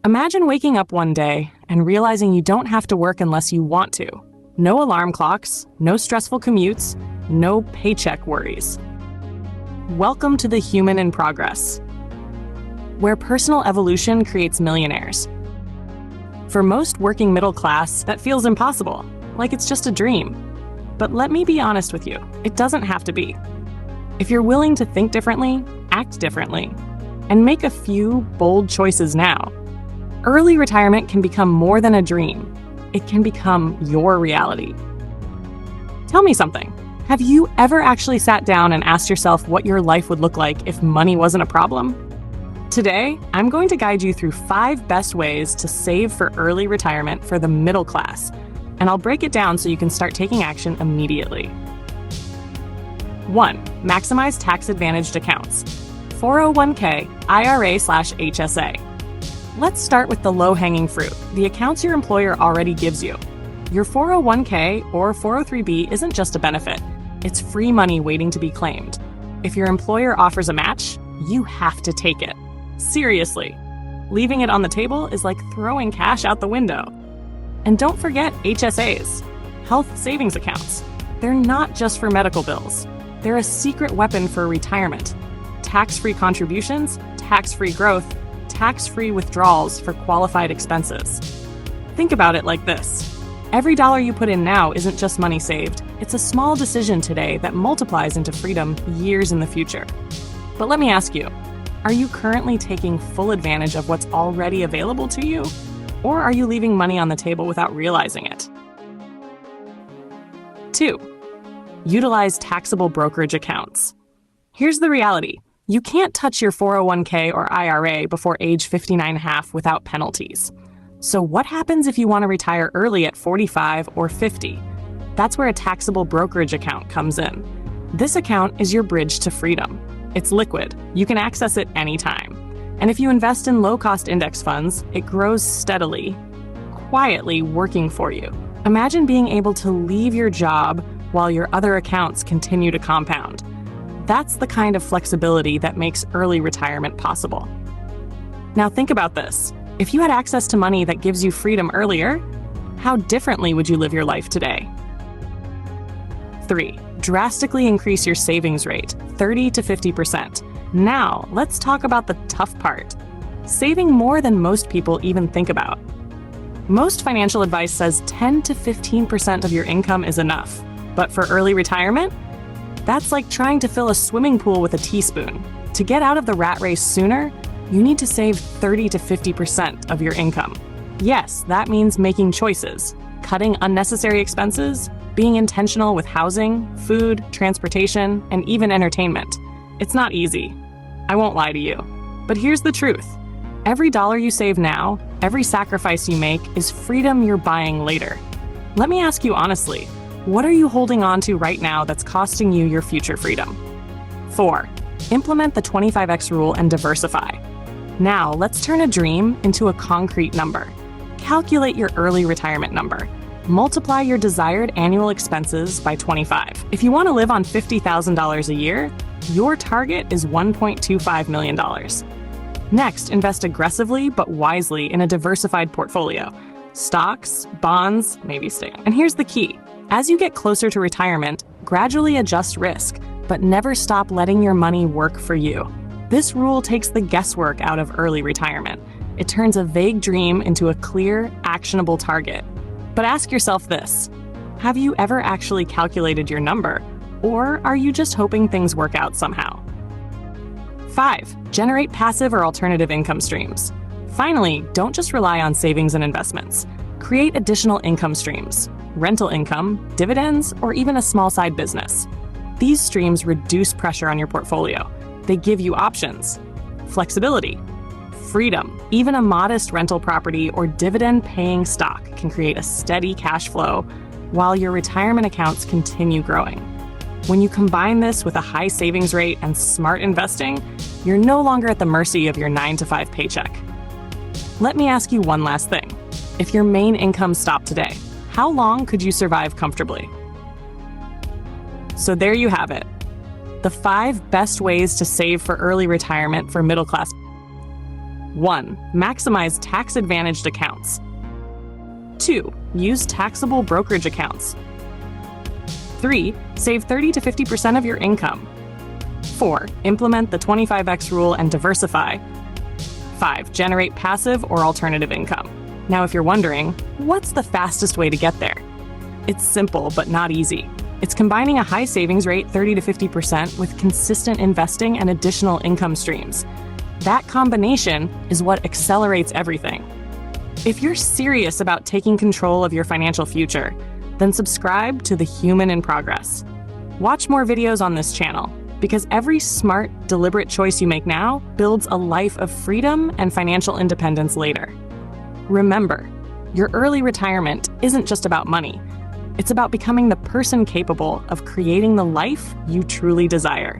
Imagine waking up one day and realizing you don't have to work unless you want to. No alarm clocks, no stressful commutes, no paycheck worries. Welcome to the Human in Progress, where personal evolution creates millionaires. For most working middle class, that feels impossible, like it's just a dream. But let me be honest with you, it doesn't have to be. If you're willing to think differently, act differently, and make a few bold choices now, early retirement can become more than a dream. It can become your reality. Tell me something. Have you ever actually sat down and asked yourself what your life would look like if money wasn't a problem? Today, I'm going to guide you through 5 best ways to save for early retirement for the middle class, and I'll break it down so you can start taking action immediately. 1. Maximize tax-advantaged accounts. 401k, IRA/HSA. Let's start with the low-hanging fruit, the accounts your employer already gives you. Your 401k or 403b isn't just a benefit, it's free money waiting to be claimed. If your employer offers a match, you have to take it. Seriously. Leaving it on the table is like throwing cash out the window. And don't forget HSAs, health savings accounts. They're not just for medical bills. They're a secret weapon for retirement. Tax-free contributions, tax-free growth, tax-free withdrawals for qualified expenses. Think about it like this. Every dollar you put in now isn't just money saved. It's a small decision today that multiplies into freedom years in the future. But let me ask you, are you currently taking full advantage of what's already available to you? Or are you leaving money on the table without realizing it? 2. Utilize taxable brokerage accounts. Here's the reality. You can't touch your 401k or IRA before age 59.5 without penalties. So what happens if you want to retire early at 45 or 50? That's where a taxable brokerage account comes in. This account is your bridge to freedom. It's liquid. You can access it anytime. And if you invest in low-cost index funds, it grows steadily, quietly working for you. Imagine being able to leave your job while your other accounts continue to compound. That's the kind of flexibility that makes early retirement possible. Now think about this. If you had access to money that gives you freedom earlier, how differently would you live your life today? 3. Drastically increase your savings rate, 30 to 50%. Now, let's talk about the tough part. Saving more than most people even think about. Most financial advice says 10 to 15% of your income is enough. But for early retirement, that's like trying to fill a swimming pool with a teaspoon. To get out of the rat race sooner, you need to save 30 to 50% of your income. Yes, that means making choices, cutting unnecessary expenses, being intentional with housing, food, transportation, and even entertainment. It's not easy. I won't lie to you. But here's the truth. Every dollar you save now, every sacrifice you make is freedom you're buying later. Let me ask you honestly, what are you holding on to right now that's costing you your future freedom? 4. Implement the 25x rule and diversify. Now, let's turn a dream into a concrete number. Calculate your early retirement number. Multiply your desired annual expenses by 25. If you want to live on $50,000 a year, your target is $1.25 million. Next, invest aggressively but wisely in a diversified portfolio. Stocks, bonds, maybe stocks. And here's the key. As you get closer to retirement, gradually adjust risk, but never stop letting your money work for you. This rule takes the guesswork out of early retirement. It turns a vague dream into a clear, actionable target. But ask yourself this: have you ever actually calculated your number, or are you just hoping things work out somehow? 5. Generate passive or alternative income streams. Finally, don't just rely on savings and investments. Create additional income streams. Rental income, dividends, or even a small side business. These streams reduce pressure on your portfolio. They give you options, flexibility, freedom. Even a modest rental property or dividend-paying stock can create a steady cash flow while your retirement accounts continue growing. When you combine this with a high savings rate and smart investing, you're no longer at the mercy of your 9-to-5 paycheck. Let me ask you one last thing. If your main income stopped today, how long could you survive comfortably? So there you have it. The 5 best ways to save for early retirement for middle class. 1. Maximize tax-advantaged accounts. 2. Use taxable brokerage accounts. 3. Save 30 to 50% of your income. 4. Implement the 25x rule and diversify. 5. Generate passive or alternative income. Now, if you're wondering, what's the fastest way to get there? It's simple, but not easy. It's combining a high savings rate, 30 to 50%, with consistent investing and additional income streams. That combination is what accelerates everything. If you're serious about taking control of your financial future, then subscribe to The Human in Progress. Watch more videos on this channel, because every smart, deliberate choice you make now builds a life of freedom and financial independence later. Remember, your early retirement isn't just about money. It's about becoming the person capable of creating the life you truly desire.